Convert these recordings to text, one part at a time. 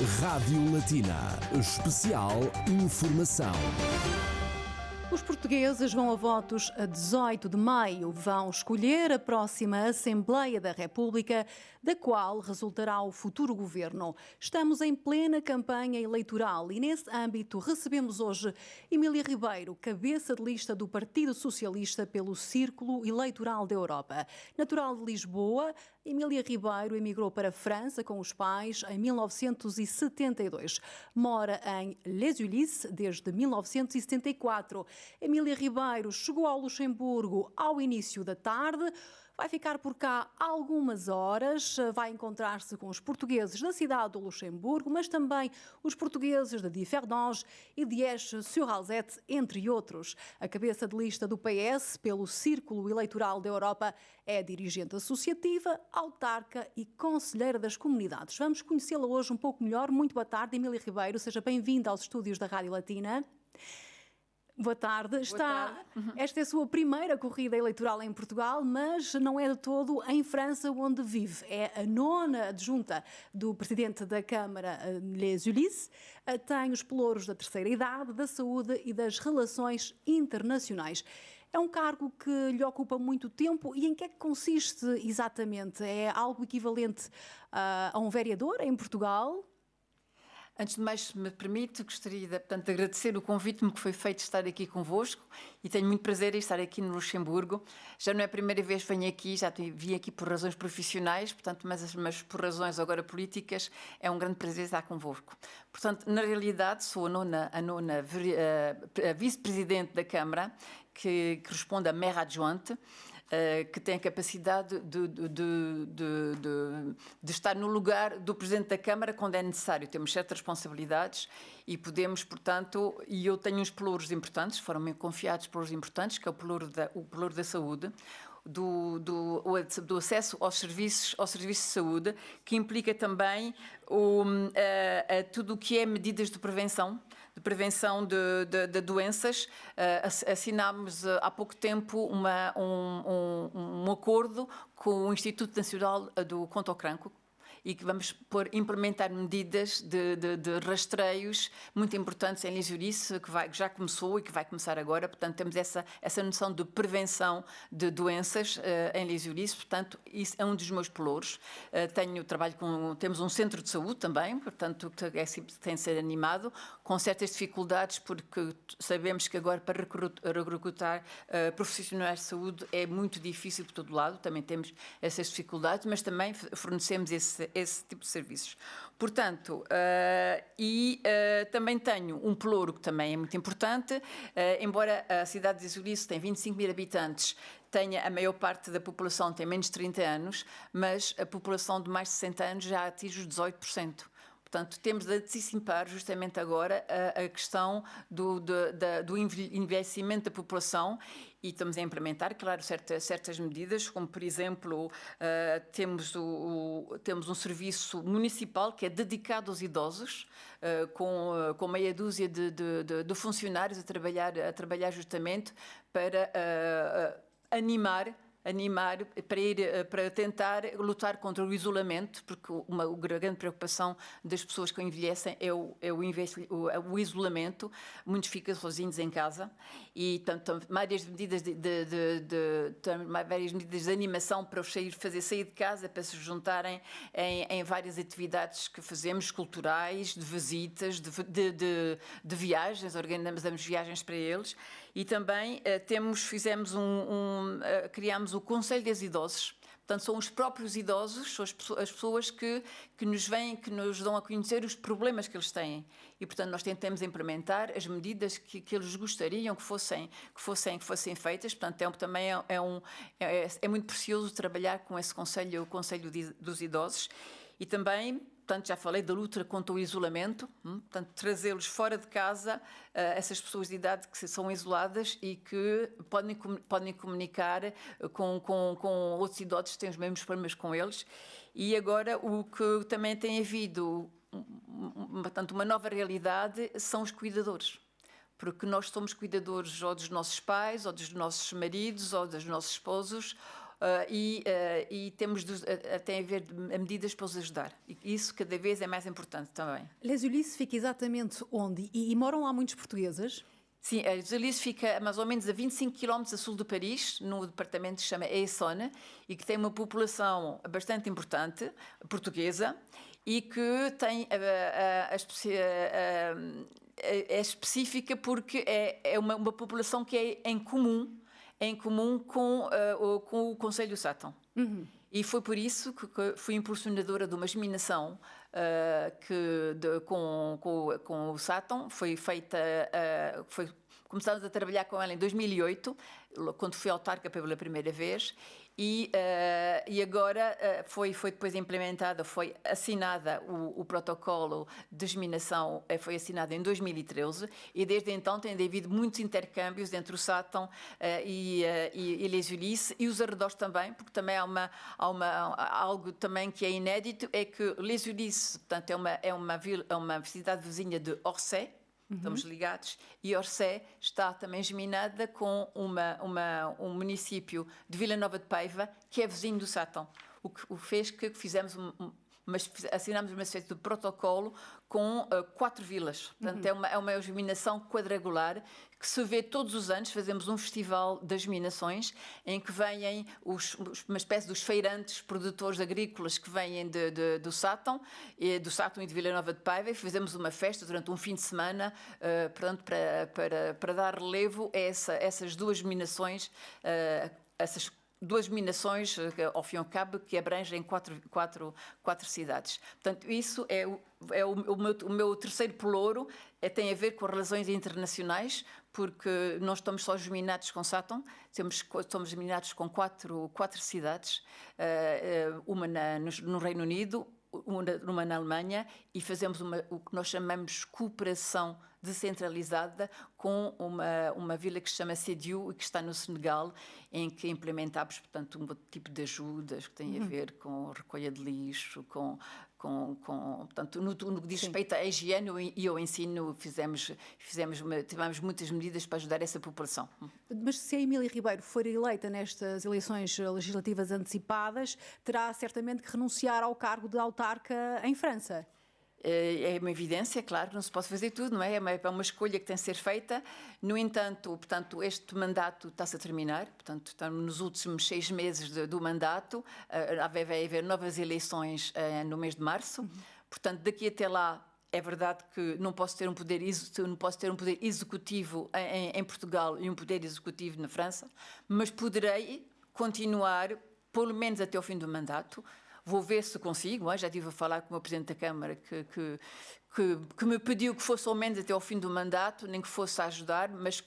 Rádio Latina. Especial Informação. Os portugueses vão a votos a 18 de maio. Vão escolher a próxima Assembleia da República, da qual resultará o futuro governo. Estamos em plena campanha eleitoral e, nesse âmbito, recebemos hoje Emília Ribeiro, cabeça de lista do Partido Socialista pelo Círculo Eleitoral da Europa. Natural de Lisboa, Emília Ribeiro emigrou para a França com os pais em 1972. Mora em Les Ulisses desde 1974. Emília Ribeiro chegou ao Luxemburgo ao início da tarde. Vai ficar por cá algumas horas, vai encontrar-se com os portugueses da cidade do Luxemburgo, mas também os portugueses de Differdange e de Esch-sur-Alzette, entre outros. A cabeça de lista do PS pelo Círculo Eleitoral da Europa é dirigente associativa, autarca e conselheira das comunidades. Vamos conhecê-la hoje um pouco melhor. Muito boa tarde, Emília Ribeiro. Seja bem-vinda aos estúdios da Rádio Latina. Boa tarde. Esta é a sua primeira corrida eleitoral em Portugal, mas não é de todo em França onde vive. É a nona adjunta do presidente da Câmara, Les Ulisses. Tem os pelouros da terceira idade, da saúde e das relações internacionais. É um cargo que lhe ocupa muito tempo e em que é que consiste exatamente? É algo equivalente a um vereador em Portugal? Antes de mais, se me permite, gostaria de agradecer o convite que foi feito de estar aqui convosco e tenho muito prazer em estar aqui no Luxemburgo. Já não é a primeira vez que venho aqui, já vim aqui por razões profissionais, portanto, mas por razões agora políticas, é um grande prazer estar convosco. Portanto, na realidade, sou a vice-presidente da Câmara, que corresponde à maire adjointe, que tem a capacidade de estar no lugar do Presidente da Câmara quando é necessário. Temos certas responsabilidades e podemos, portanto, e eu tenho uns pelouros importantes, foram-me confiados pelouros importantes, que é o pelouro da saúde, do acesso aos serviços de saúde, que implica também tudo o que é medidas de prevenção de doenças. Assinámos há pouco tempo um acordo com o Instituto Nacional contra o Cancro e que vamos implementar medidas de rastreios muito importantes em Les Ulisses, que já começou e que vai começar agora. Portanto, temos essa noção de prevenção de doenças em Les Ulisses. Portanto, isso é um dos meus pelouros. Temos um centro de saúde também, portanto, que tem de ser animado, com certas dificuldades, porque sabemos que agora para recrutar profissionais de saúde é muito difícil por todo lado. Também temos essas dificuldades, mas também fornecemos esse tipo de serviços. Portanto, também tenho um pelouro que também é muito importante, embora a cidade de Les Ulisses tenha 25 mil habitantes, a maior parte da população tem menos de 30 anos, mas a população de mais de 60 anos já atinge os 18%. Portanto, temos de antecipar justamente agora a questão do envelhecimento da população e estamos a implementar, claro, certas medidas, como, por exemplo, temos um serviço municipal que é dedicado aos idosos, com meia dúzia de funcionários a trabalhar justamente para animar para tentar lutar contra o isolamento, porque uma grande preocupação das pessoas que envelhecem é o isolamento. Muitos ficam sozinhos em casa e várias medidas de animação para os sair de casa, para se juntarem em várias atividades que fazemos, culturais, de visitas, de viagens, organizamos viagens para eles. E também criámos o Conselho dos Idosos. Portanto, são os próprios idosos, são as pessoas que nos vêm, que nos dão a conhecer os problemas que eles têm. E, portanto, nós tentamos implementar as medidas que eles gostariam que fossem feitas. Portanto, também é muito precioso trabalhar com esse Conselho dos Idosos. E também, portanto, já falei da luta contra o isolamento, portanto, trazê-los fora de casa, essas pessoas de idade que são isoladas e que podem comunicar com outros idosos que têm os mesmos problemas com eles. E agora o que também tem havido, portanto, uma nova realidade são os cuidadores. Porque nós somos cuidadores ou dos nossos pais, ou dos nossos maridos, ou dos nossos esposos, e temos tem a ver medidas para os ajudar. E isso cada vez é mais importante também. Les Ulisses fica exatamente onde? E moram lá muitos portugueses? Sim, Les Ulisses fica mais ou menos a 25 km a sul do Paris, num departamento que se chama Essonne, e que tem uma população bastante importante, portuguesa, e que tem é específica porque é uma população que é em comum com o Conselho do Sátão. E foi por isso que fui impulsionadora de uma germinação com o Sátão. Foi feita, começámos a trabalhar com ela em 2008, quando fui autarca pela primeira vez, e agora foi depois implementada, foi assinada o protocolo de germinação, foi assinado em 2013, e desde então tem havido muitos intercâmbios entre o Sátão e Les Ulisses e os arredores também, porque também há algo também que é inédito, é que Les Ulisses, portanto, é uma cidade vizinha de Orsay. Estamos ligados, e Orsay está também geminada com um município de Vila Nova de Paiva, que é vizinho do Sátão. O que fez que fizemos assinámos uma espécie de protocolo com 4 vilas. Portanto, é uma germinação quadrangular que se vê todos os anos. Fazemos um festival das germinações em que vêm uma espécie dos feirantes produtores agrícolas que vêm do Sátão e de Vila Nova de Paiva, e fazemos uma festa durante um fim de semana para dar relevo a essas duas germinações, ao fim e ao cabo, que abrangem quatro cidades. Portanto, isso é o meu terceiro pelouro, tem a ver com relações internacionais, porque não estamos só germinados com Sátão, estamos germinados com quatro cidades, uma no Reino Unido, uma na Alemanha, e fazemos o que nós chamamos cooperação descentralizada com uma vila que se chama Sédiou e que está no Senegal, em que implementámos, portanto, um tipo de ajudas que tem a ver com recolha de lixo, portanto, no que diz respeito à higiene e ao ensino, tivemos muitas medidas para ajudar essa população. Mas se a Emília Ribeiro for eleita nestas eleições legislativas antecipadas, terá certamente que renunciar ao cargo de autarca em França. É uma evidência, claro, não se pode fazer tudo, não é? É uma escolha que tem de ser feita. No entanto, portanto, este mandato está-se a terminar, portanto, estamos nos últimos 6 meses do mandato, vai haver novas eleições no mês de março, portanto, daqui até lá, é verdade que não posso ter um poder executivo em Portugal e um poder executivo na França, mas poderei continuar, pelo menos até ao fim do mandato. Vou ver se consigo, já estive a falar com o meu Presidente da Câmara que me pediu que fosse ao menos até ao fim do mandato, nem que fosse a ajudar, mas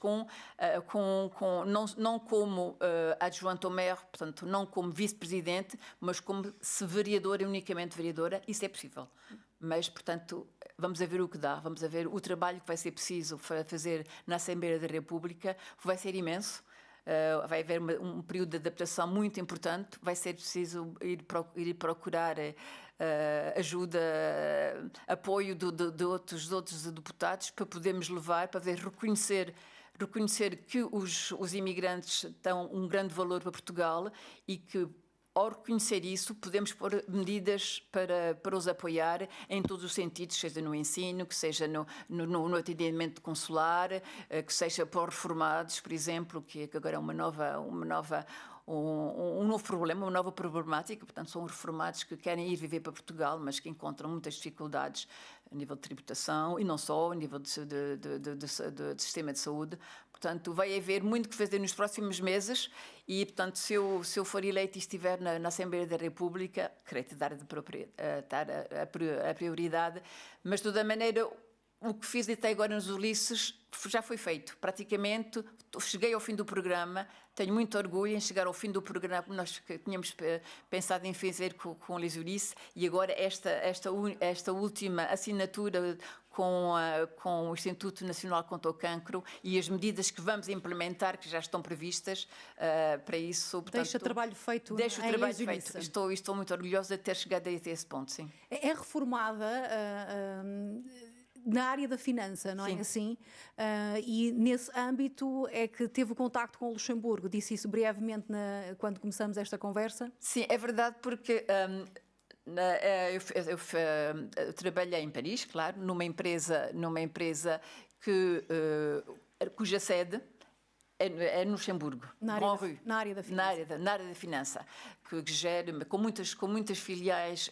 não como adjunto ao maire, portanto, não como vice-presidente, mas como vereadora e unicamente vereadora. Isso é possível. Mas, portanto, vamos a ver o que dá, vamos a ver o trabalho que vai ser preciso fazer na Assembleia da República, vai ser imenso. Vai haver um período de adaptação muito importante, vai ser preciso ir procurar ajuda, apoio de outros deputados para podermos levar, para poder reconhecer que os imigrantes dão um grande valor para Portugal e que, ao reconhecer isso, podemos pôr medidas para os apoiar em todos os sentidos, seja no ensino, que seja no atendimento consular, que seja para os reformados, por exemplo, que agora é um novo problema, uma nova problemática. Portanto, são reformados que querem ir viver para Portugal, mas que encontram muitas dificuldades a nível de tributação e não só, a nível de sistema de saúde. Portanto, vai haver muito que fazer nos próximos meses e, portanto, se eu for eleito e estiver na Assembleia da República, querei te dar a prioridade, mas, de toda maneira, o que fiz até agora nos Ulisses já foi feito. Praticamente, cheguei ao fim do programa, tenho muito orgulho em chegar ao fim do programa que nós tínhamos pensado em fazer com Les Ulisses, e agora esta última assinatura com o Instituto Nacional contra o Cancro e as medidas que vamos implementar, que já estão previstas para isso. Portanto, deixa trabalho feito. Deixa o trabalho feito. Estou muito orgulhosa de ter chegado a esse ponto, sim. É reformada na área da finança, não é Sim. assim? E nesse âmbito é que teve o contacto com o Luxemburgo. Disse isso brevemente quando começamos esta conversa? Sim, é verdade, porque eu trabalhei em Paris, claro, numa empresa cuja sede é no Luxemburgo, Na área da finança. na área da finança, que gera com muitas filiais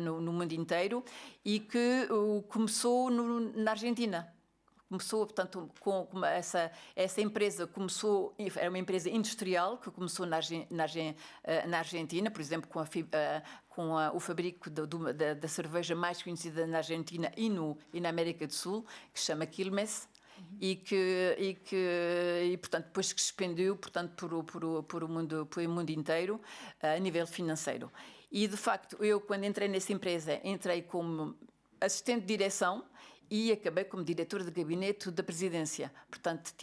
no mundo inteiro e que começou na Argentina. Começou, portanto, com essa empresa era uma empresa industrial que começou na Argentina, por exemplo, com o fabrico da cerveja mais conhecida na Argentina e na América do Sul, que se chama Quilmes. E portanto, depois que se expandiu, portanto, por o mundo inteiro, a nível financeiro. E, de facto, eu, quando entrei nessa empresa, entrei como assistente de direção e acabei como diretora de gabinete da presidência. Portanto,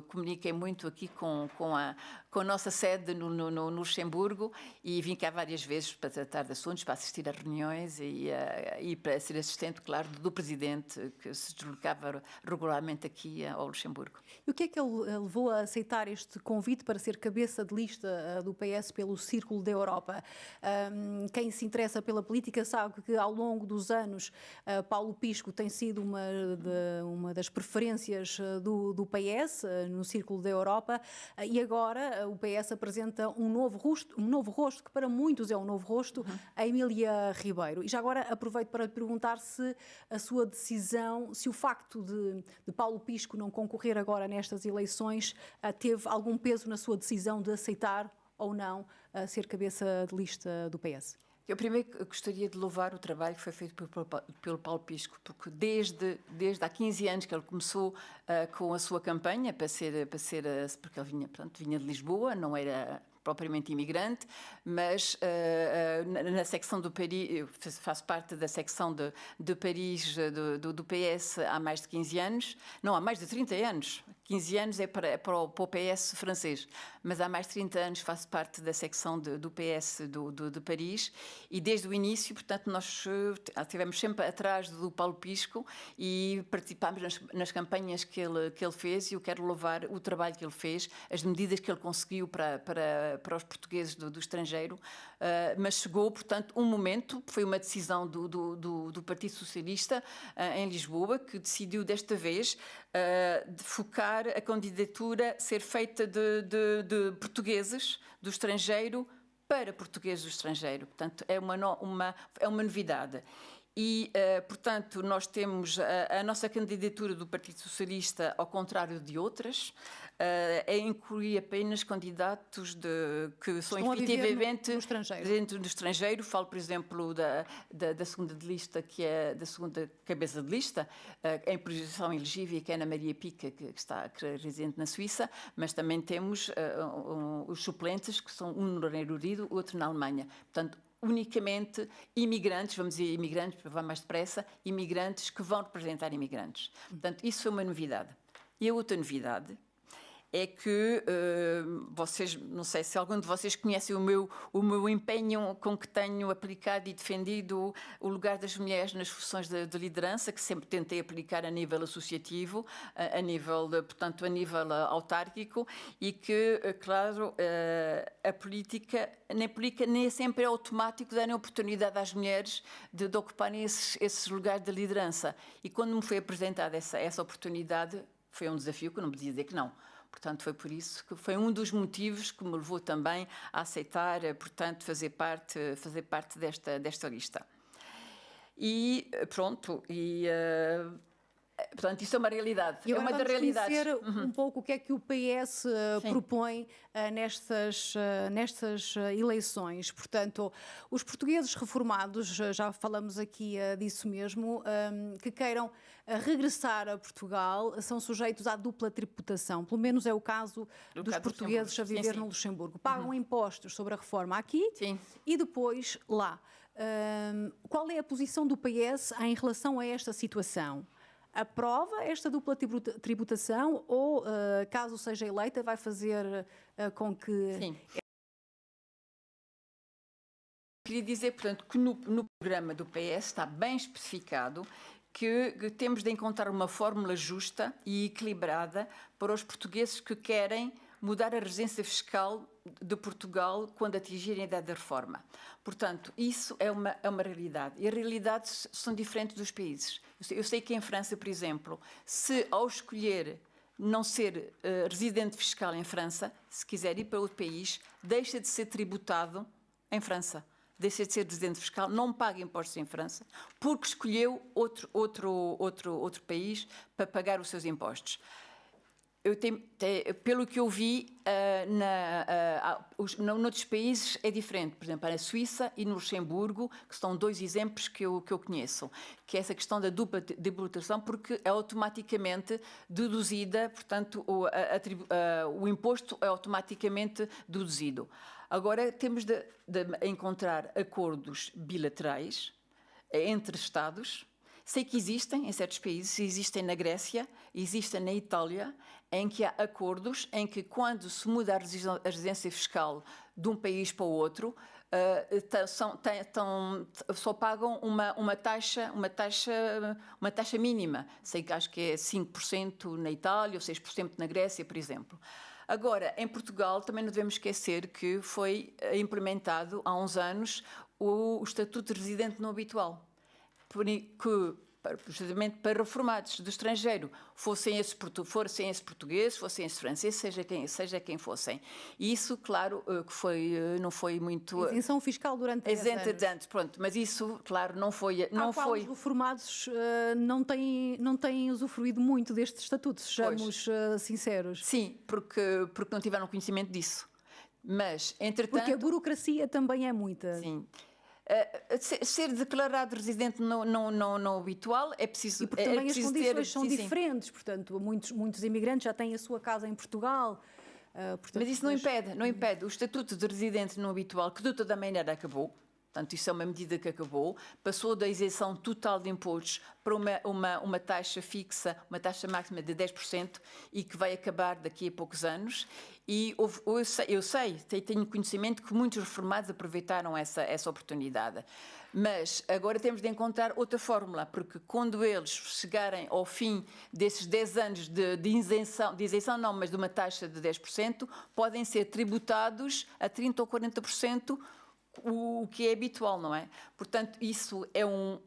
comuniquei muito aqui com a nossa sede no Luxemburgo e vim cá várias vezes para tratar de assuntos, para assistir a reuniões e para ser assistente, claro, do presidente, que se deslocava regularmente aqui ao Luxemburgo. E o que é que ele levou a aceitar este convite para ser cabeça de lista do PS pelo Círculo da Europa? Quem se interessa pela política sabe que ao longo dos anos Paulo Pisco tem sido uma das preferências do PS no Círculo da Europa e agora o PS apresenta um novo rosto que para muitos é um novo rosto, a Emília Ribeiro. E já agora aproveito para lhe perguntar se a sua decisão, se o facto de Paulo Pisco não concorrer agora nestas eleições teve algum peso na sua decisão de aceitar ou não ser cabeça de lista do PS. Eu primeiro gostaria de louvar o trabalho que foi feito pelo Paulo Pisco, porque desde há 15 anos que ele começou com a sua campanha porque ele vinha de Lisboa, não era propriamente imigrante, mas na secção do Paris, eu faço parte da secção de Paris do PS há mais de 15 anos, não, há mais de 30 anos. 15 anos é para o PS francês, mas há mais de 30 anos faço parte da secção do PS de Paris e desde o início, portanto, nós estivemos sempre atrás do Paulo Pisco e participámos nas campanhas que ele fez e eu quero louvar o trabalho que ele fez, as medidas que ele conseguiu para os portugueses do estrangeiro, mas chegou, portanto, um momento, foi uma decisão do Partido Socialista em Lisboa, que decidiu desta vez de focar a candidatura ser feita de portugueses do estrangeiro para portugueses do estrangeiro. Portanto, é uma novidade. E, portanto, nós temos a nossa candidatura do Partido Socialista, ao contrário de outras, é incluir apenas candidatos que são efetivamente dentro do estrangeiro. Falo, por exemplo, da segunda de lista, que é da segunda cabeça de lista, em posição elegível, que é Ana Maria Pica, que está residente na Suíça, mas também temos os suplentes, que são um no Reino Unido, outro na Alemanha. Portanto, unicamente imigrantes, vamos dizer imigrantes, para levar mais depressa, imigrantes que vão representar imigrantes. Portanto, isso foi uma novidade. E a outra novidade é que vocês, não sei se algum de vocês conhece o meu empenho com que tenho aplicado e defendido o lugar das mulheres nas funções de liderança, que sempre tentei aplicar a nível associativo, a nível autárquico, e que, claro, a política nem sempre é automático darem oportunidade às mulheres de ocuparem esses lugares de liderança. E quando me foi apresentada essa oportunidade, foi um desafio que eu não podia dizer que não. Portanto, foi por isso que foi um dos motivos que me levou também a aceitar, portanto, fazer parte desta lista. E pronto, portanto, isso é uma realidade. E agora é uma das realidades. Conhecer um pouco o que é que o PS propõe nestas eleições. Portanto, os portugueses reformados, já falamos aqui disso mesmo, que queiram regressar a Portugal, são sujeitos à dupla tributação. Pelo menos é o caso dos portugueses a viver no Luxemburgo. Pagam impostos sobre a reforma aqui e depois lá. Qual é a posição do PS em relação a esta situação? Aprova esta dupla tributação ou, caso seja eleita, vai fazer com que... Sim. Queria dizer, portanto, que no programa do PS está bem especificado que temos de encontrar uma fórmula justa e equilibrada para os portugueses que querem mudar a residência fiscal de Portugal quando atingirem a idade da reforma. Portanto, isso é uma realidade. E as realidades são diferentes dos países. Eu sei que em França, por exemplo, se ao escolher não ser residente fiscal em França, se quiser ir para outro país, deixa de ser tributado em França. Deixa de ser residente fiscal, não paga impostos em França, porque escolheu outro país para pagar os seus impostos. Pelo que eu vi, noutros países é diferente. Por exemplo, na Suíça e no Luxemburgo, que são dois exemplos que eu conheço, que é essa questão da dupla tributação, porque é automaticamente deduzida, portanto, o imposto é automaticamente deduzido. Agora, temos de encontrar acordos bilaterais entre Estados. Sei que existem em certos países, existem na Grécia, existem na Itália, em que há acordos em que, quando se muda a residência fiscal de um país para o outro, só pagam uma taxa mínima. Sei que acho que é 5% na Itália ou 6% na Grécia, por exemplo. Agora, em Portugal, também não devemos esquecer que foi implementado há uns anos o Estatuto de Residente Não Habitual, justamente para reformados do estrangeiro, fossem esses portugueses, fossem esses franceses, seja quem fossem. E isso, claro, que não foi muito... Isenção fiscal durante 10 anos. Pronto, mas isso, claro, não foi... Os reformados não têm usufruído muito deste estatuto, sejamos sinceros. Sim, porque não tiveram conhecimento disso. Mas, entretanto... Porque a burocracia também é muita. Sim. Ser declarado residente não habitual é preciso. E porque também as condições são diferentes, portanto, muitos imigrantes já têm a sua casa em Portugal. Mas isso não impede. O Estatuto de Residente não habitual, que de toda maneira acabou, portanto, isso é uma medida que acabou, passou da isenção total de impostos para uma taxa fixa, uma taxa máxima de 10% e que vai acabar daqui a poucos anos. E tenho conhecimento que muitos reformados aproveitaram essa oportunidade. Mas agora temos de encontrar outra fórmula, porque quando eles chegarem ao fim desses 10 anos de isenção não, mas de uma taxa de 10%, podem ser tributados a 30% ou 40%, o que é habitual, não é? Portanto, isso é um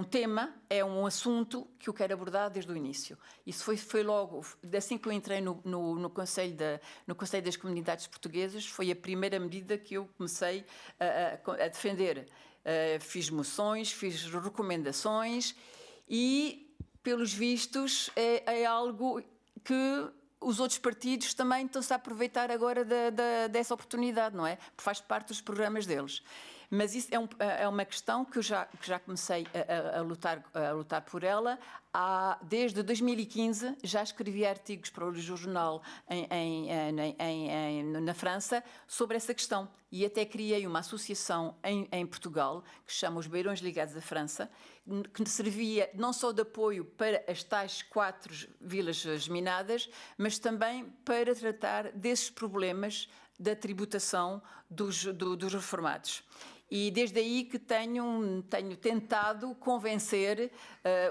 tema, é um assunto que eu quero abordar desde o início. Isso foi logo, assim que eu entrei no Conselho das Comunidades Portuguesas, foi a primeira medida que eu comecei a defender. Fiz moções, fiz recomendações e, pelos vistos, é algo que os outros partidos também estão-se a aproveitar agora dessa oportunidade, não é? Porque faz parte dos programas deles. Mas isso é uma questão que eu já comecei a lutar por ela. Desde 2015 já escrevi artigos para o jornal na França sobre essa questão. E até criei uma associação em Portugal, que se chama Os Beirões Ligados à França, que servia não só de apoio para as tais 4 vilas geminadas, mas também para tratar desses problemas da tributação dos reformados. E desde aí que tenho tentado convencer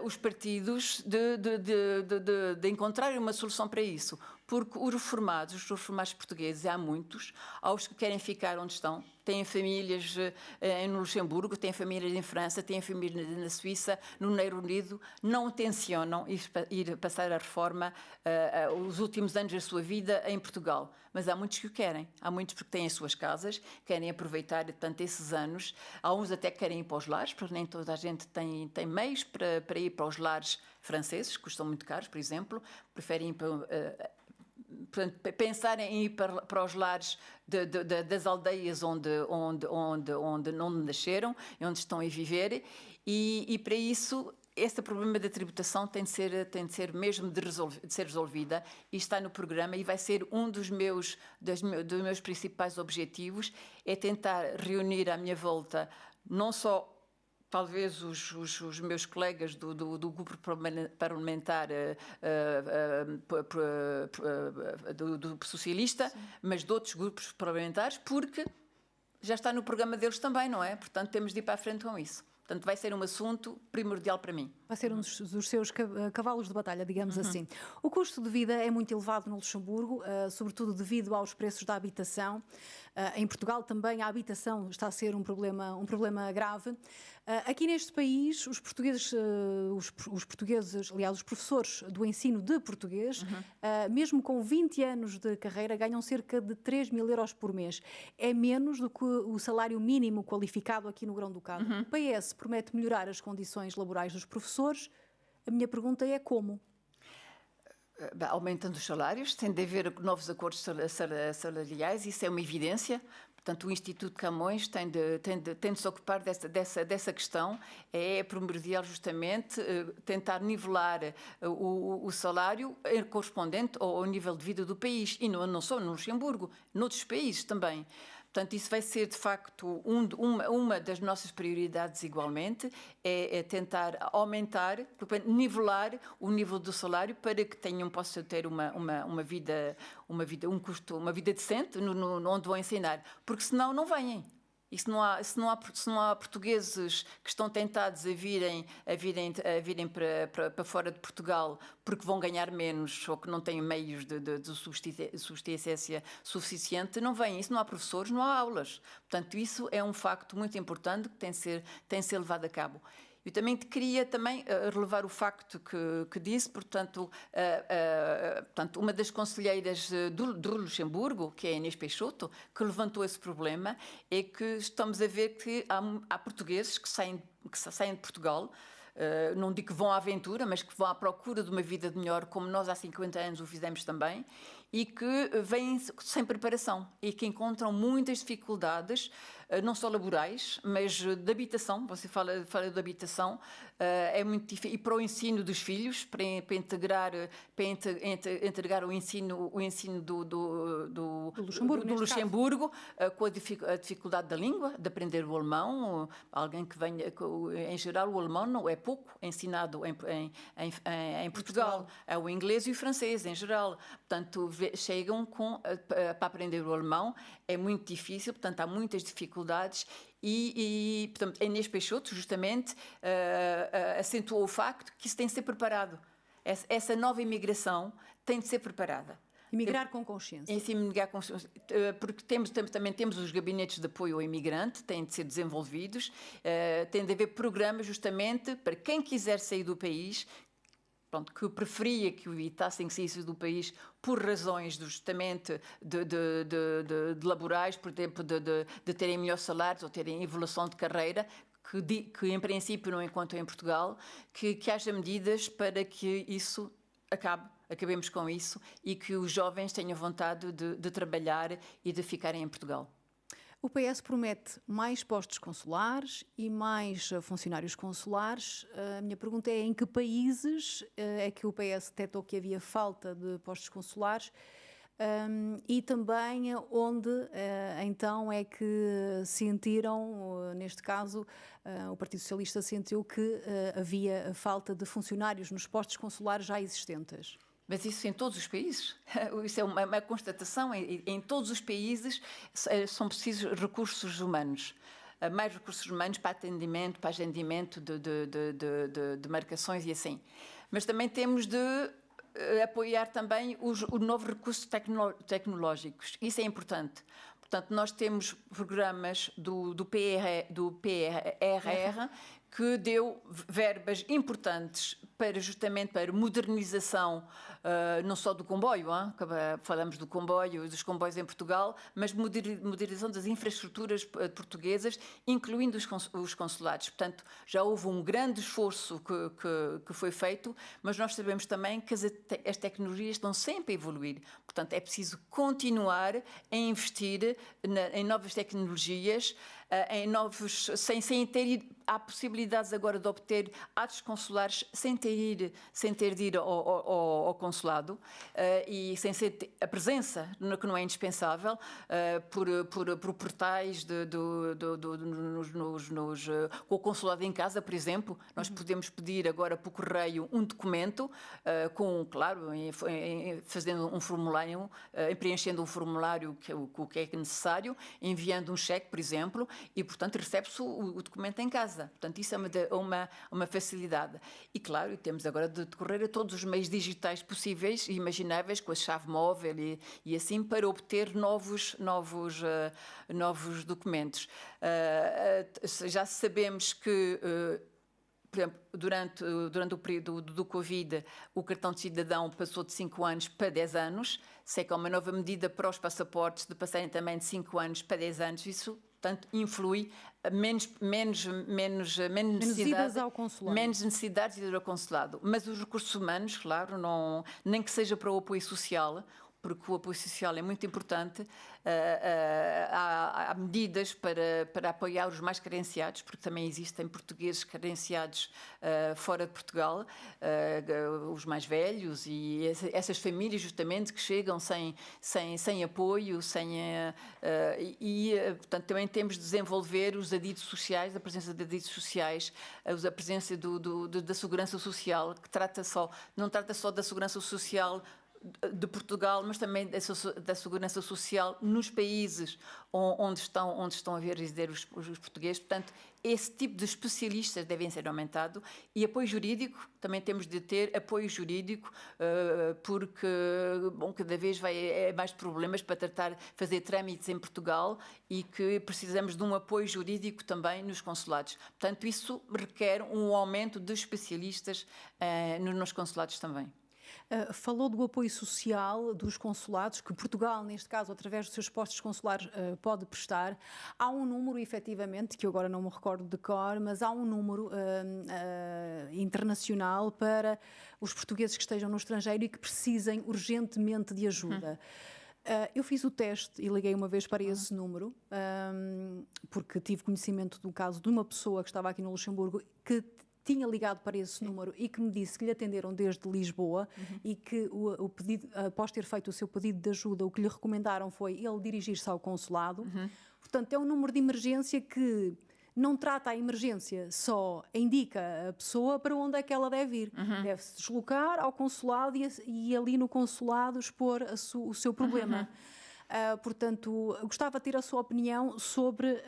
os partidos de encontrarem uma solução para isso. Porque os reformados portugueses, há muitos, aos que querem ficar onde estão, têm famílias no Luxemburgo, têm famílias em França, têm famílias na Suíça, no Reino Unido, não tencionam ir passar a reforma os últimos anos da sua vida em Portugal. Mas há muitos que o querem. Há muitos porque têm as suas casas, querem aproveitar, portanto, esses anos. Há uns até que querem ir para os lares, porque nem toda a gente tem meios para ir para os lares franceses, que custam muito caros, por exemplo. Preferem ir para... pensarem em ir para os lares das aldeias onde não nasceram e onde estão a viver, e para isso este problema da tributação tem de ser mesmo de ser resolvida, e está no programa, e vai ser um dos meus principais objetivos, é tentar reunir à minha volta não só talvez os meus colegas do grupo parlamentar do socialista, sim, mas de outros grupos parlamentares, porque já está no programa deles também, não é? Portanto, temos de ir para a frente com isso. Portanto, vai ser um assunto primordial para mim. Vai ser um dos seus cavalos de batalha, digamos assim. O custo de vida é muito elevado no Luxemburgo, sobretudo devido aos preços da habitação. Em Portugal também a habitação está a ser um problema grave. Aqui neste país, os portugueses, aliás, os professores do ensino de português, mesmo com 20 anos de carreira, ganham cerca de 3.000 euros por mês. É menos do que o salário mínimo qualificado aqui no Grão-Ducado. O PS promete melhorar as condições laborais dos professores. A minha pergunta é como? Aumentando os salários, tem de haver novos acordos salariais, isso é uma evidência. Portanto, o Instituto Camões tem de se ocupar dessa questão. É primordial justamente tentar nivelar o salário correspondente ao nível de vida do país. E não só no Luxemburgo, noutros países também. Portanto, isso vai ser, de facto, uma das nossas prioridades igualmente, é tentar aumentar, nivelar o nível do salário para que possam ter uma vida decente onde vão ensinar. Porque senão não vêm. E se não há portugueses que estão tentados a virem para fora de Portugal porque vão ganhar menos ou que não têm meios de subsistência suficiente, não vêm. E se não há professores, não há aulas. Portanto, isso é um facto muito importante que tem de ser levado a cabo. Eu também queria relevar o facto que disse, portanto, uma das conselheiras do Luxemburgo, que é a Inês Peixoto, que levantou esse problema, é que estamos a ver que há portugueses que saem de Portugal, não digo que vão à aventura, mas que vão à procura de uma vida melhor, como nós há 50 anos o fizemos também, e que vêm sem preparação e que encontram muitas dificuldades, não só laborais, mas de habitação. Você fala de habitação, é muito difícil. E para o ensino dos filhos, para integrar o ensino do Luxemburgo com a dificuldade da língua, de aprender o alemão. Alguém que venha, em geral, o alemão não é pouco ensinado em Portugal. É o inglês e o francês, em geral. Portanto, chegam para aprender o alemão, é muito difícil, portanto, há muitas dificuldades e portanto, a Inês Peixoto, justamente, acentuou o facto que isso tem de ser preparado. Essa nova imigração tem de ser preparada. Imigrar com consciência. Imigrar com consciência, porque também temos os gabinetes de apoio ao imigrante, têm de ser desenvolvidos, tem de haver programas justamente para quem quiser sair do país, que preferia que o evitassem que saísse do país por razões justamente de laborais, por exemplo, de terem melhores salários ou terem evolução de carreira, que em princípio não encontram em Portugal, que haja medidas para que isso acabemos com isso e que os jovens tenham vontade de trabalhar e de ficarem em Portugal. O PS promete mais postos consulares e mais funcionários consulares. A minha pergunta é: em que países é que o PS detectou que havia falta de postos consulares e também onde então é que sentiram, neste caso, o Partido Socialista sentiu que havia falta de funcionários nos postos consulares já existentes? Mas isso em todos os países? Isso é uma constatação. Em todos os países são precisos recursos humanos. Mais recursos humanos para atendimento, para agendamento de marcações e assim. Mas também temos de apoiar também os novos recursos tecnológicos. Isso é importante. Portanto, nós temos programas do PRR que deu verbas importantes justamente para modernização, não só do comboio, falamos do comboio, dos comboios em Portugal, mas modernização das infraestruturas portuguesas, incluindo os consulados. Portanto, já houve um grande esforço que foi feito, mas nós sabemos também que as tecnologias estão sempre a evoluir. Portanto, é preciso continuar a investir em novas tecnologias, há possibilidades agora de obter atos consulares sem ter de ir ao consulado e sem ser a presença, que não é indispensável, por portais com o consulado em casa, por exemplo. Nós podemos pedir agora por correio um documento, fazendo um formulário, preenchendo um formulário que é necessário, enviando um cheque, por exemplo, e, portanto, recebe-se o documento em casa. Portanto, isso é uma facilidade. E, claro, temos agora de recorrer a todos os meios digitais possíveis e imagináveis, com a chave móvel e assim, para obter novos documentos. Já sabemos que, por exemplo, durante o período do Covid, o cartão de cidadão passou de 5 anos para 10 anos. Sei que há uma nova medida para os passaportes de passarem também de 5 anos para 10 anos. Isso, portanto, influi menos idas ao consulado. Menos necessidades de ir ao consulado. Mas os recursos humanos, claro, nem que seja para o apoio social, porque o apoio social é muito importante. Há medidas para apoiar os mais carenciados, porque também existem portugueses carenciados fora de Portugal, os mais velhos e essas famílias justamente que chegam sem apoio, portanto também temos de desenvolver os adidos sociais, a presença de adidos sociais, a presença da segurança social, que não trata só da segurança social de Portugal, mas também da segurança social nos países onde estão a residir os portugueses. Portanto, esse tipo de especialistas devem ser aumentados. E apoio jurídico, também temos de ter apoio jurídico, porque cada vez é mais problemas para fazer trâmites em Portugal e que precisamos de um apoio jurídico também nos consulados. Portanto, isso requer um aumento de especialistas nos consulados também. Falou do apoio social dos consulados, que Portugal, neste caso, através dos seus postos consulares, pode prestar. Há um número, efetivamente, que eu agora não me recordo de cor, mas há um número internacional para os portugueses que estejam no estrangeiro e que precisem urgentemente de ajuda. Eu fiz o teste e liguei uma vez para esse número, porque tive conhecimento do caso de uma pessoa que estava aqui no Luxemburgo que tinha ligado para esse número e que me disse que lhe atenderam desde Lisboa e que o pedido, após ter feito o seu pedido de ajuda, o que lhe recomendaram foi ele dirigir-se ao consulado. Portanto, é um número de emergência que não trata a emergência, só indica a pessoa para onde é que ela deve ir. Deve-se deslocar ao consulado e ali no consulado expor o seu problema. Portanto, gostava de ter a sua opinião sobre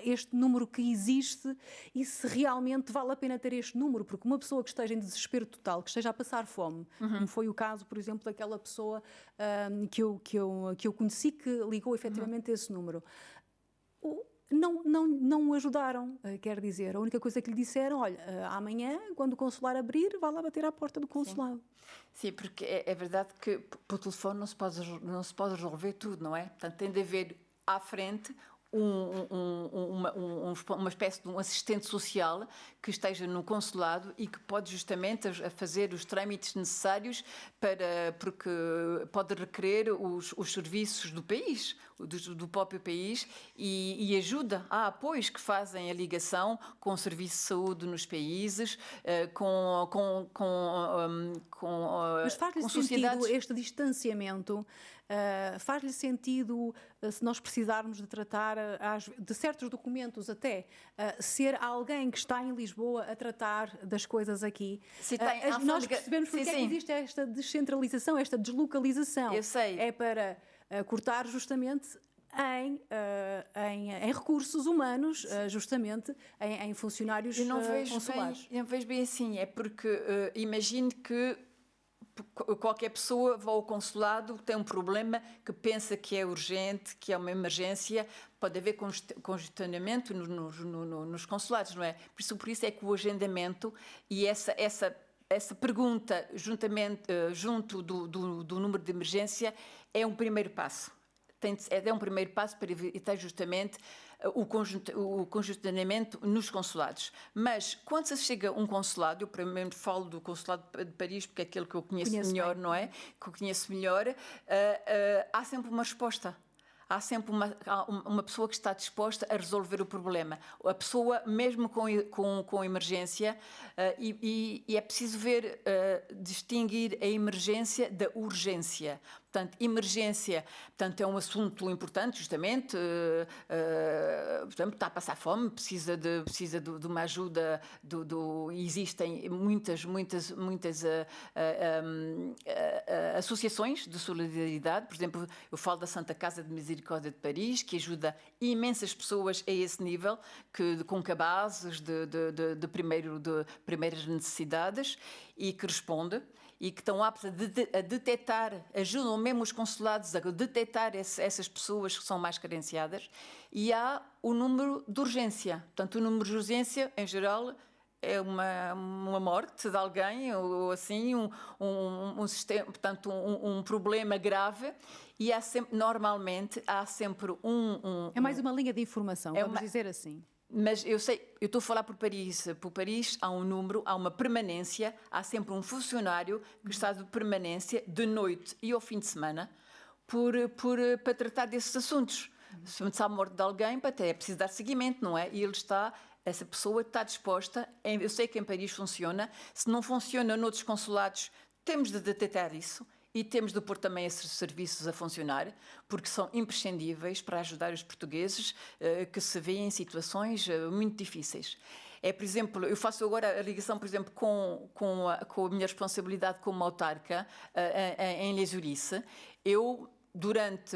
este número que existe e se realmente vale a pena ter este número, porque uma pessoa que esteja em desespero total, que esteja a passar fome, como foi o caso, por exemplo, daquela pessoa que eu conheci que ligou efetivamente a esse número, não o ajudaram, quer dizer, a única coisa que lhe disseram, olha, amanhã, quando o consular abrir, vá lá bater à porta do consulado. Sim, porque é verdade que por telefone não se pode resolver tudo, não é? Portanto, tem de haver à frente uma espécie de um assistente social que esteja no consulado e que pode justamente fazer os trâmites necessários porque pode requerer os serviços do país, do próprio país e ajuda. Há apoios que fazem a ligação com o serviço de saúde nos países, Mas faz-lhe sentido este distanciamento? Faz-lhe sentido, se nós precisarmos de tratar de certos documentos até, ser alguém que está em Lisboa a tratar das coisas aqui? Nós percebemos porque é que existe esta descentralização, esta deslocalização. Eu sei. É para cortar justamente em recursos humanos, justamente em funcionários consulares. Eu não vejo bem assim, é porque imagine que qualquer pessoa vai ao consulado, tem um problema que pensa que é urgente, que é uma emergência, pode haver congestionamento nos consulados, não é? Por isso é que o agendamento e essa pergunta junto do número de emergência é um primeiro passo. É um primeiro passo para evitar justamente o congestionamento nos consulados. Mas quando se chega a um consulado, eu primeiro falo do consulado de Paris, porque é aquele que eu conheço melhor, não é? Que eu conheço melhor, há sempre uma resposta. Há sempre uma pessoa que está disposta a resolver o problema. A pessoa, mesmo com emergência, e é preciso distinguir a emergência da urgência. Portanto, emergência, portanto, é um assunto importante, justamente. Portanto, está a passar fome, precisa de uma ajuda. Existem muitas associações de solidariedade. Por exemplo, eu falo da Santa Casa de Misericórdia de Paris, que ajuda imensas pessoas a esse nível, com cabazes de primeiras necessidades, e que responde. E que estão aptos a detectar, ajudam mesmo os consulados a detectar essas pessoas que são mais carenciadas. E há o número de urgência. Portanto, o número de urgência, em geral, é uma morte de alguém, ou assim, um problema grave. E normalmente há sempre É mais uma linha de informação, vamos dizer assim. Mas eu estou a falar por Paris. Por Paris há um número, há uma permanência, há sempre um funcionário que está de permanência de noite e ao fim de semana para tratar desses assuntos. Se há a morte de alguém, até é preciso dar seguimento, não é? E essa pessoa está disposta, eu sei que em Paris funciona, se não funciona noutros consulados, temos de detectar isso. E temos de pôr também esses serviços a funcionar, porque são imprescindíveis para ajudar os portugueses que se veem em situações muito difíceis. Por exemplo, eu faço agora a ligação, por exemplo, com a minha responsabilidade como autarca em Les Ulisses. Eu, durante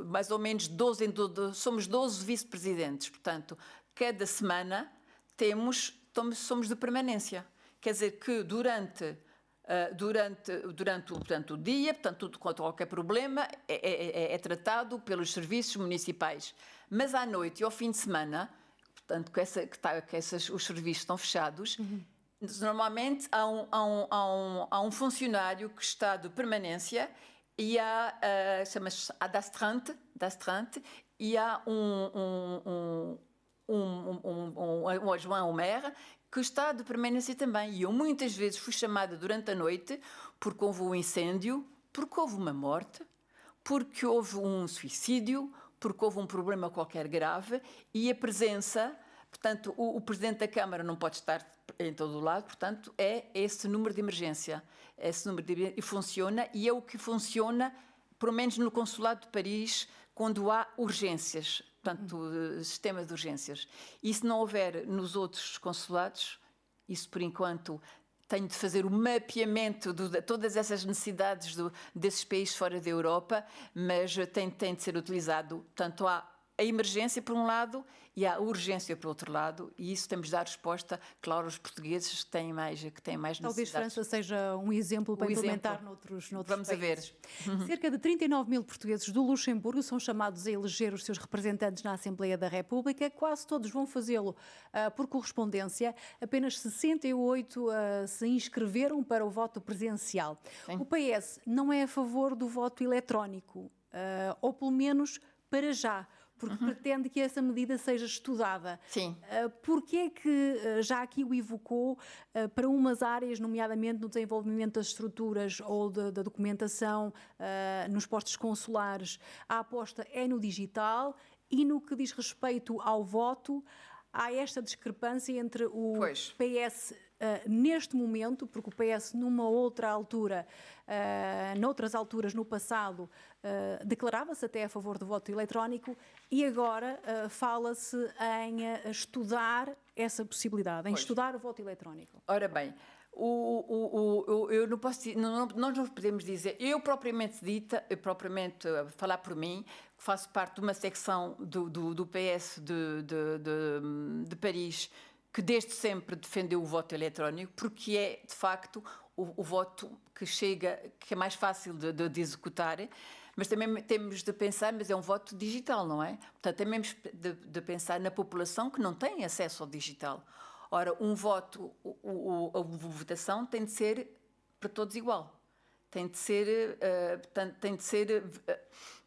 mais ou menos 12 somos 12 vice-presidentes, portanto, cada semana somos de permanência. Quer dizer que durante o dia, portanto, qualquer problema é tratado pelos serviços municipais. Mas à noite e ao fim de semana, portanto, os serviços estão fechados, normalmente há um funcionário que está de permanência e chama-se d'astreinte, e há um adjoint ao maire que está de permanência também. E eu muitas vezes fui chamada durante a noite porque houve um incêndio, porque houve uma morte, porque houve um suicídio, porque houve um problema qualquer grave, e a presença, portanto, o Presidente da Câmara não pode estar em todo o lado, portanto, é esse número de emergência. E funciona, e é o que funciona, pelo menos no Consulado de Paris, quando há urgências. Portanto, sistema de urgências. E se não houver nos outros consulados, isso por enquanto tenho de fazer o mapeamento de todas essas necessidades desses países fora da Europa, mas tem de ser utilizado. Portanto, há a emergência por um lado e há a urgência por outro lado, e isso temos de dar resposta, claro, aos portugueses que têm mais necessidades. Talvez França seja um exemplo para implementar noutros Vamos países. A ver. Cerca de 39 mil portugueses do Luxemburgo são chamados a eleger os seus representantes na Assembleia da República. Quase todos vão fazê-lo por correspondência. Apenas 68 se inscreveram para o voto presencial. Sim. O PS não é a favor do voto eletrónico, ou pelo menos para já, porque pretende que essa medida seja estudada. Sim. Porquê é que já aqui o evocou para umas áreas, nomeadamente no desenvolvimento das estruturas ou da documentação nos postos consulares, a aposta é no digital, e no que diz respeito ao voto, há esta discrepância entre o PS neste momento, porque o PS numa outra altura, noutras alturas no passado, declarava-se até a favor do voto eletrónico, e agora fala-se em estudar essa possibilidade, em estudar o voto eletrónico. Ora bem, eu não posso dizer, nós não podemos dizer, eu propriamente falar por mim, que faço parte de uma secção do PS de Paris, que desde sempre defendeu o voto eletrónico, porque é, de facto, o voto que é mais fácil de executar, mas também temos de pensar, mas é um voto digital, não é? Portanto, temos de pensar na população que não tem acesso ao digital. Ora, a votação tem de ser para todos igual. Tem de ser,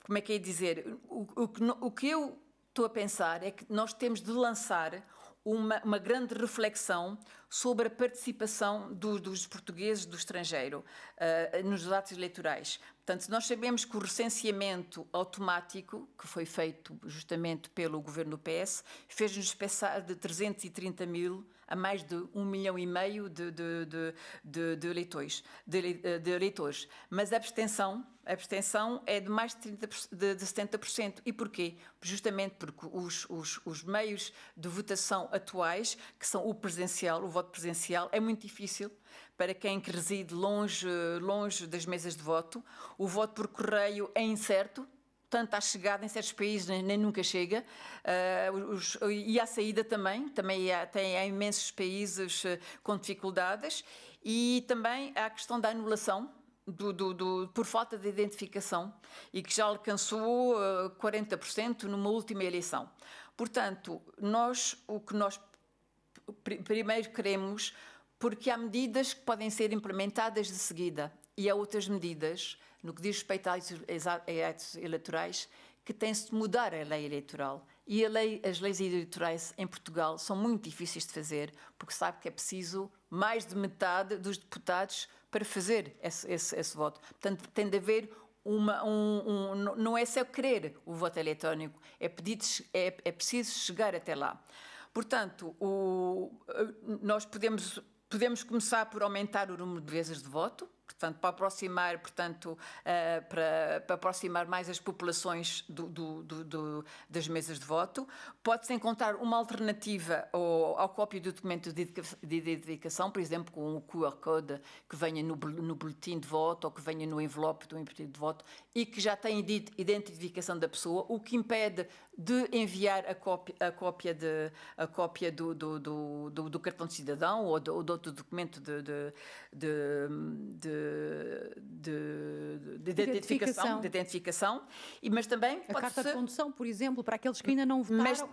como é que é dizer? O que eu estou a pensar é que nós temos de lançar uma grande reflexão sobre a participação dos portugueses do estrangeiro nos atos eleitorais. Portanto, nós sabemos que o recenseamento automático, que foi feito justamente pelo governo do PS, fez-nos passar de 330 mil a mais de 1,5 milhão de eleitores. Mas a abstenção é de mais de 70%. E porquê? Justamente porque os meios de votação atuais, que são o voto presencial, é muito difícil para quem que reside longe das mesas de voto. O voto por correio é incerto, tanto à chegada em certos países nem nunca chega, e à saída também há imensos países com dificuldades, e também há a questão da anulação por falta de identificação, e que já alcançou 40% numa última eleição. Portanto, o que nós primeiro queremos, porque há medidas que podem ser implementadas de seguida, e há outras medidas, no que diz respeito a atos eleitorais, que tem-se de mudar a lei eleitoral. E as leis eleitorais em Portugal são muito difíceis de fazer, porque sabe que é preciso mais de metade dos deputados para fazer esse voto. Portanto, tem de haver não é só querer o voto eletrónico, é preciso chegar até lá. Portanto, nós podemos começar por aumentar o número de vezes de voto, portanto, para aproximar mais as populações das mesas de voto. Pode-se encontrar uma alternativa ao cópia do documento de identificação, por exemplo, com o QR Code que venha no boletim de voto ou que venha no envelope do boletim de voto e que já tem identificação da pessoa, o que impede de enviar a cópia do cartão de cidadão ou de outro documento de identificação, mas também a carta de condução, por exemplo, para aqueles que ainda não votaram.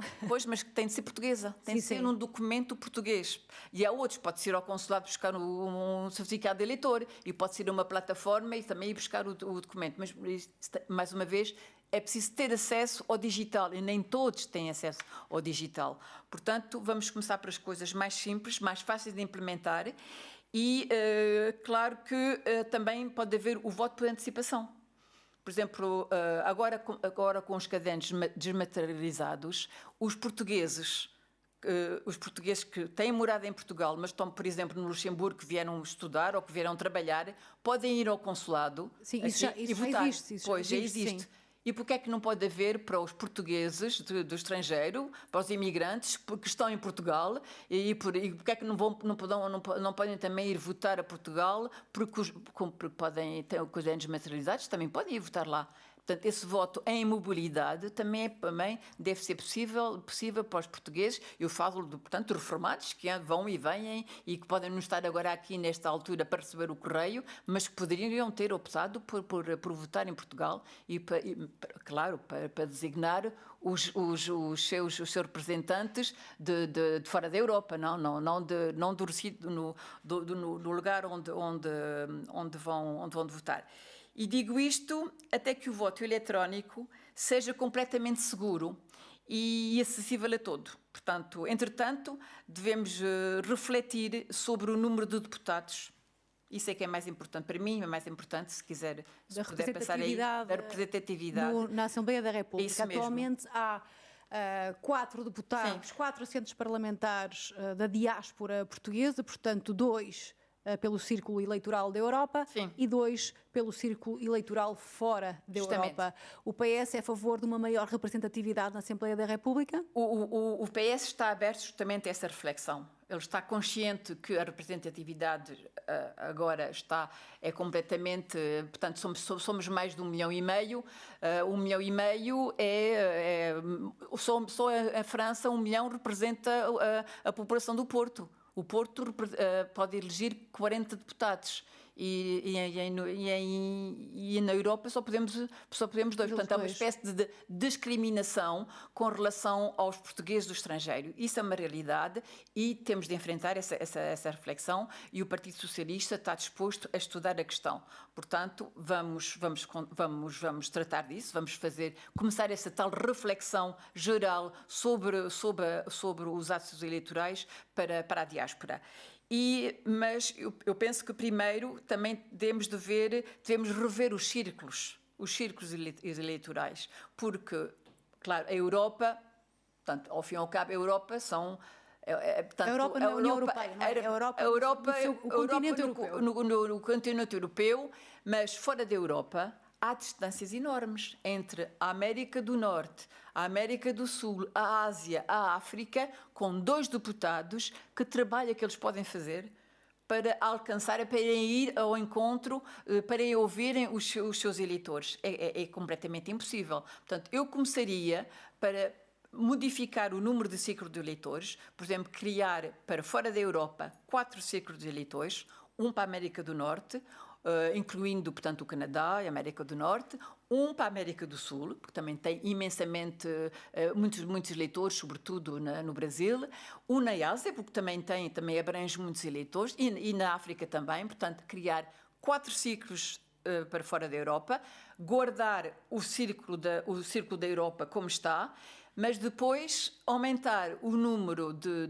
Mas que tem de ser portuguesa, tem de ser um documento português. E há outros, pode ser ao consulado buscar um certificado de eleitor e pode ser uma plataforma e também ir buscar o documento. Mas, mais uma vez, é preciso ter acesso ao digital e nem todos têm acesso ao digital. Portanto, vamos começar por as coisas mais simples, mais fáceis de implementar e, claro que também pode haver o voto por antecipação. Por exemplo, agora com os cadernos desmaterializados, os portugueses que têm morado em Portugal, mas estão, por exemplo, no Luxemburgo, que vieram estudar ou que vieram trabalhar, podem ir ao consulado e votar. Já existe. Sim. E porquê é que não pode haver para os portugueses do estrangeiro, para os imigrantes que estão em Portugal, e porquê é que não podem também ir votar a Portugal, porque podem ter os cadernos materializados, também podem ir votar lá. Portanto, esse voto em mobilidade também deve ser possível para os portugueses. Eu falo, portanto, de reformados que vão e vêm e que podem não estar agora aqui nesta altura para receber o correio, mas que poderiam ter optado por votar em Portugal e claro, para designar os seus representantes de fora da Europa, não do lugar onde vão votar. E digo isto até que o voto eletrónico seja completamente seguro e acessível a todos. Portanto, entretanto, devemos refletir sobre o número de deputados. Isso é que é mais importante para mim, é mais importante, se quiser, se puder passar aí, da representatividade. Na Assembleia da República. Isso atualmente há 4 deputados, 4 assentos parlamentares da diáspora portuguesa, portanto 2 pelo Círculo Eleitoral da Europa. Sim. E 2 pelo Círculo Eleitoral fora da Europa. O PS é a favor de uma maior representatividade na Assembleia da República? O PS está aberto justamente a essa reflexão. Ele está consciente que a representatividade agora é completamente... Portanto, somos mais de 1,5 milhão. 1,5 milhão só a França, 1 milhão representa a população do Porto. O Porto pode eleger 40 deputados e na Europa só podemos 2. Portanto, há uma espécie de discriminação com relação aos portugueses do estrangeiro. Isso é uma realidade e temos de enfrentar essa reflexão e o Partido Socialista está disposto a estudar a questão. Portanto, vamos tratar disso, vamos começar essa tal reflexão geral sobre os atos eleitorais para a diáspora. Mas eu penso que primeiro também devemos rever os círculos eleitorais, porque, claro, a Europa, portanto, ao fim e ao cabo, a Europa são... Portanto, a Europa não é a União Europeia, não é? A Europa no continente europeu, mas fora da Europa há distâncias enormes entre a América do Norte, a América do Sul, a Ásia, a África, com 2 deputados, que trabalho que eles podem fazer para alcançar, para ir ao encontro, para ouvirem os seus eleitores. É completamente impossível. Portanto, eu começaria para modificar o número de círculos de eleitores, por exemplo, criar para fora da Europa 4 círculos de eleitores, um para a América do Norte, incluindo, portanto, o Canadá e a América do Norte, um para a América do Sul, porque também tem imensamente muitos eleitores, sobretudo no Brasil, um na Ásia, porque também abrange muitos eleitores, e na África também, portanto, criar 4 círculos para fora da Europa, guardar o círculo da Europa como está, mas depois aumentar o número de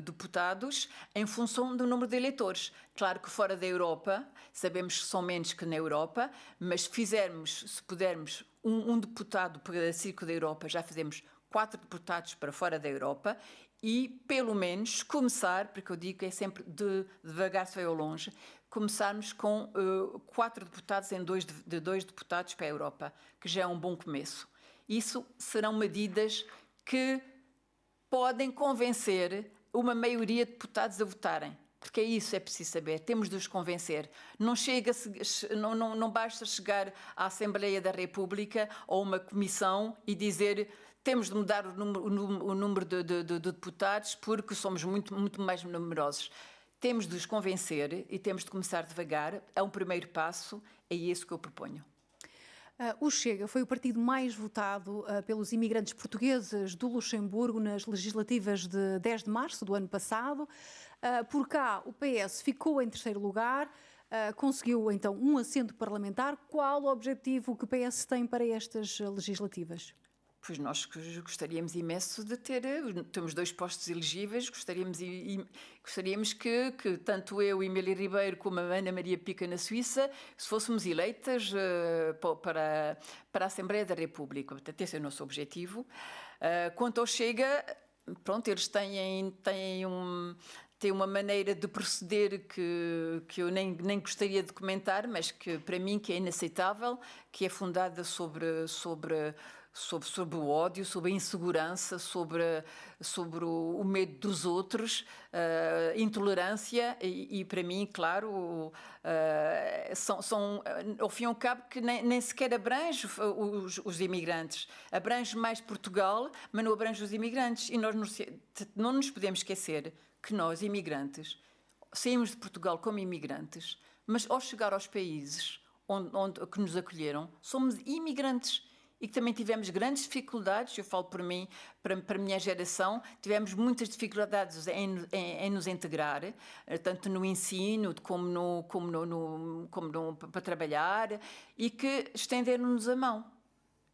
deputados em função do número de eleitores. Claro que fora da Europa, sabemos que são menos que na Europa, mas se pudermos um deputado para o círculo da Europa, já fizemos 4 deputados para fora da Europa, e pelo menos começar, porque eu digo que é sempre devagar se vai ao longe, começarmos com 4 deputados de 2 deputados para a Europa, que já é um bom começo. Isso serão medidas que podem convencer uma maioria de deputados a votarem. Porque é preciso saber, temos de os convencer. Não basta chegar à Assembleia da República ou uma comissão e dizer temos de mudar o número de deputados porque somos muito mais numerosos. Temos de os convencer e temos de começar devagar. É um primeiro passo, é isso que eu proponho. O Chega foi o partido mais votado pelos imigrantes portugueses do Luxemburgo nas legislativas de 10 de março do ano passado. Por cá, o PS ficou em terceiro lugar, conseguiu então um assento parlamentar. Qual o objetivo que o PS tem para estas legislativas? Pois nós gostaríamos imenso de temos 2 postos elegíveis, gostaríamos que tanto eu, Emília Ribeiro, como a Ana Maria Pica na Suíça, se fôssemos eleitas para a Assembleia da República. Portanto, esse é o nosso objetivo. Quanto ao Chega, pronto, eles têm uma maneira de proceder que eu nem gostaria de comentar, mas que para mim que é inaceitável, que é fundada sobre o ódio, sobre a insegurança, sobre o medo dos outros, intolerância e para mim, claro, ao fim e ao cabo que nem sequer abrange os imigrantes. Abrange mais Portugal, mas não abrange os imigrantes. E nós não nos podemos esquecer que nós, imigrantes, saímos de Portugal como imigrantes, mas ao chegar aos países que nos acolheram, somos imigrantes. E que também tivemos grandes dificuldades, eu falo por mim, para a minha geração, tivemos muitas dificuldades em nos integrar, tanto no ensino como para trabalhar, e que estenderam-nos a mão.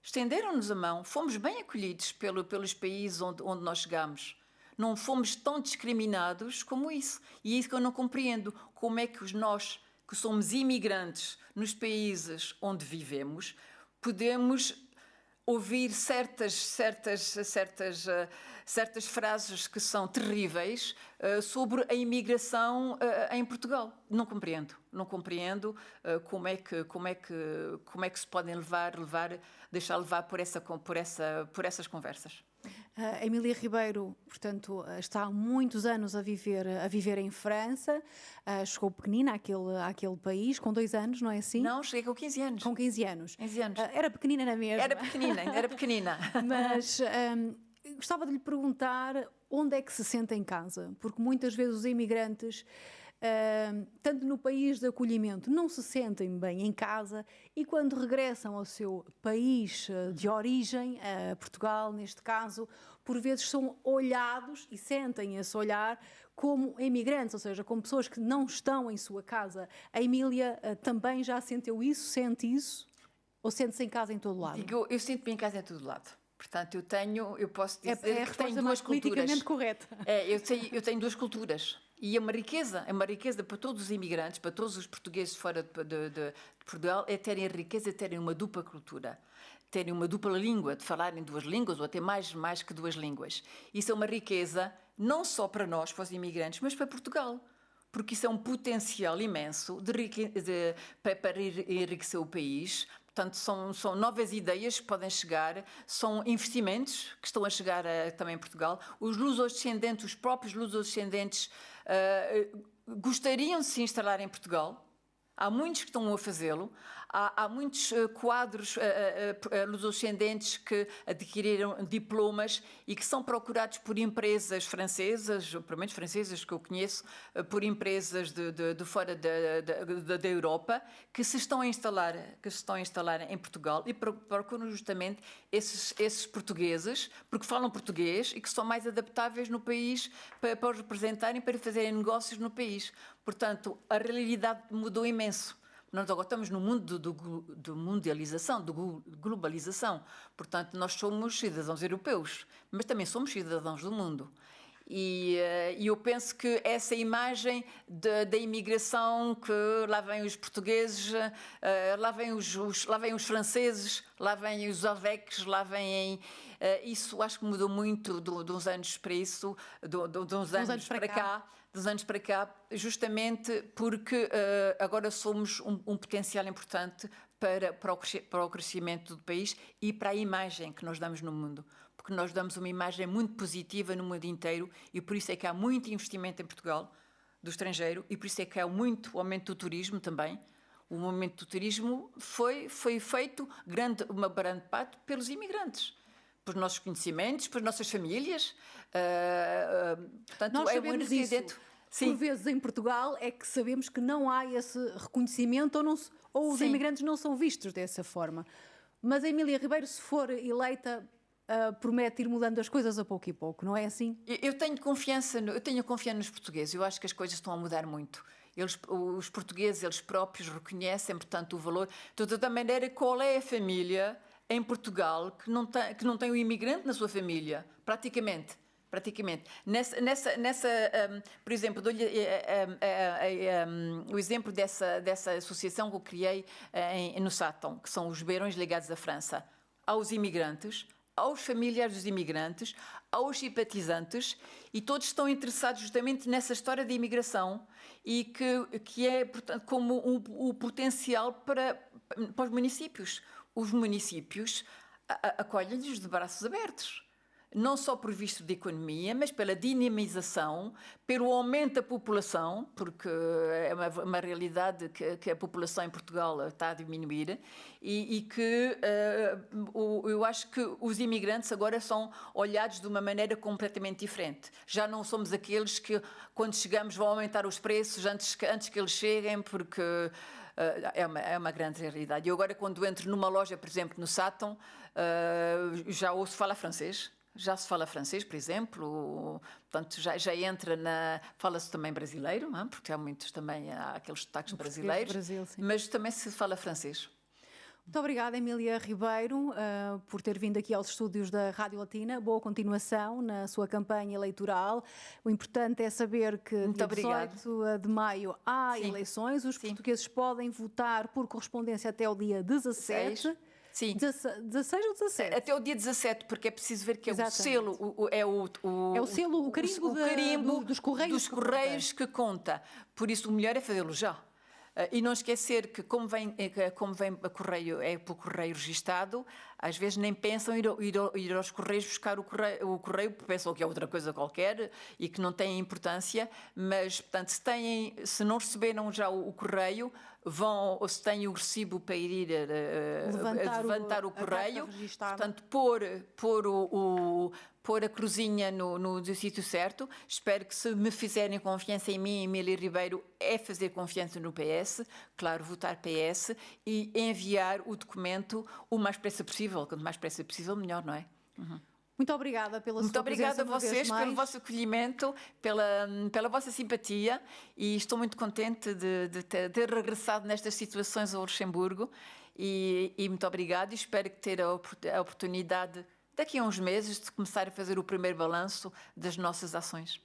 Estenderam-nos a mão. Fomos bem acolhidos pelos países onde nós chegámos. Não fomos tão discriminados como isso. E é isso que eu não compreendo. Como é que nós, que somos imigrantes nos países onde vivemos, podemos ouvir certas frases que são terríveis sobre a imigração em Portugal. Não compreendo como é que se podem deixar levar por essas conversas. A Emília Ribeiro, portanto, está há muitos anos a viver em França, chegou pequenina àquele país, com 2 anos, não é assim? Não, cheguei com 15 anos. Com 15 anos. 15 anos. Era pequenina na mesma. Era pequenina. Mas gostava de lhe perguntar onde é que se sente em casa, porque muitas vezes os imigrantes, tanto no país de acolhimento, não se sentem bem em casa e quando regressam ao seu país de origem, a Portugal neste caso, por vezes são olhados e sentem esse olhar como imigrantes, ou seja, como pessoas que não estão em sua casa. A Emília também já sentiu isso, sente isso? Ou sente-se em casa em todo lado? Eu sinto-me em casa em todo lado. Portanto, eu posso dizer que tenho 2 culturas. Politicamente correta. Eu tenho 2 culturas. E é uma riqueza para todos os imigrantes, para todos os portugueses fora de Portugal, é terem a riqueza de terem uma dupla cultura, terem uma dupla língua, de falarem duas línguas ou até mais que duas línguas. Isso é uma riqueza não só para nós, para os imigrantes, mas para Portugal, porque isso é um potencial imenso para enriquecer o país. Portanto, são novas ideias que podem chegar, são investimentos que estão a chegar também em Portugal. Os próprios lusodescendentes gostariam de se instalar em Portugal. Há muitos que estão a fazê-lo. Há muitos quadros lusodescendentes que adquiriram diplomas e que são procurados por empresas francesas, ou pelo menos francesas que eu conheço, por empresas de fora da Europa, que se estão a instalar em Portugal e procuram justamente esses portugueses, porque falam português e que são mais adaptáveis no país para os representarem, para fazerem negócios no país. Portanto, a realidade mudou imenso. Nós agora estamos no mundo de mundialização, de globalização. Portanto, nós somos cidadãos europeus, mas também somos cidadãos do mundo. E eu penso que essa imagem da imigração, que lá vêm os portugueses, lá vêm os franceses, lá vêm os avecs, lá vêm... isso acho que mudou muito de uns anos para isso, de uns anos para cá. Dos anos para cá, justamente porque agora somos um potencial importante para o crescimento do país e para a imagem que nós damos no mundo. Porque nós damos uma imagem muito positiva no mundo inteiro e por isso é que há muito investimento em Portugal, do estrangeiro, e por isso é que há muito aumento do turismo também. O aumento do turismo foi feito, uma grande parte, pelos imigrantes. Pelos nossos conhecimentos, pelas nossas famílias. Portanto, nós sabemos isso. Sim. Por vezes em Portugal é que sabemos que não há esse reconhecimento ou os imigrantes não são vistos dessa forma. Mas a Emília Ribeiro, se for eleita, promete ir mudando as coisas a pouco e pouco, não é assim? Eu tenho confiança nos portugueses. Eu acho que as coisas estão a mudar muito. Os portugueses, eles próprios reconhecem, portanto, o valor. De toda maneira, qual é a família em Portugal que não tem um imigrante na sua família? Praticamente. Por exemplo, dou-lhe o exemplo dessa associação que eu criei no Sátão, que são os beirões ligados à França. Aos imigrantes, aos familiares dos imigrantes, aos simpatizantes, e todos estão interessados justamente nessa história de imigração e que é, portanto, como o potencial para os municípios. Os municípios acolhem-nos de braços abertos. Não só por visto de economia, mas pela dinamização, pelo aumento da população, porque é uma realidade que a população em Portugal está a diminuir e que eu acho que os imigrantes agora são olhados de uma maneira completamente diferente. Já não somos aqueles que, quando chegamos, vão aumentar os preços antes que eles cheguem, porque... é uma grande realidade. Eu agora, quando entro numa loja, por exemplo, no Sátão, já ouço falar francês. Já se fala francês, por exemplo, portanto, já entra fala-se também brasileiro, não? Porque há aqueles sotaques brasileiros, mas também se fala francês. Muito obrigada, Emília Ribeiro, por ter vindo aqui aos estúdios da Rádio Latina. Boa continuação na sua campanha eleitoral. O importante é saber que dia 18 de maio há eleições. Os portugueses podem votar por correspondência até o dia 17. Sim. 16 ou 17? Até o dia 17, porque é preciso ver que é o selo, o carimbo dos Correios que conta. Por isso, o melhor é fazê-lo já. E não esquecer que, como vem a correio, é por correio registado, às vezes nem pensam ir aos correios buscar o correio, porque pensam que é outra coisa qualquer e que não tem importância, mas, portanto, se não receberam já o correio, ou se têm o recibo para ir levantar o correio, portanto, pôr a cruzinha no sítio certo. Espero que, se me fizerem confiança em mim, Emília Ribeiro, é fazer confiança no PS, claro, votar PS e enviar o documento o mais depressa possível. Quanto mais depressa possível, melhor, não é? Uhum. Muito obrigada pela sua presença. Muito obrigada a vocês pelo vosso acolhimento, pela vossa simpatia, e estou muito contente de ter regressado nestas situações ao Luxemburgo e muito obrigada, e espero ter a oportunidade daqui a uns meses de começar a fazer o primeiro balanço das nossas ações.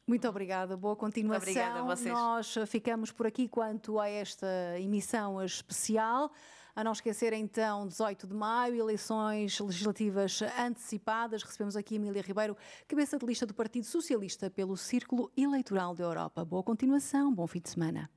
Muito obrigada, boa continuação. Muito obrigada a vocês. Nós ficamos por aqui quanto a esta emissão especial. A não esquecer então, 18 de maio, eleições legislativas antecipadas. Recebemos aqui Emília Ribeiro, cabeça de lista do Partido Socialista pelo Círculo Eleitoral da Europa. Boa continuação, bom fim de semana.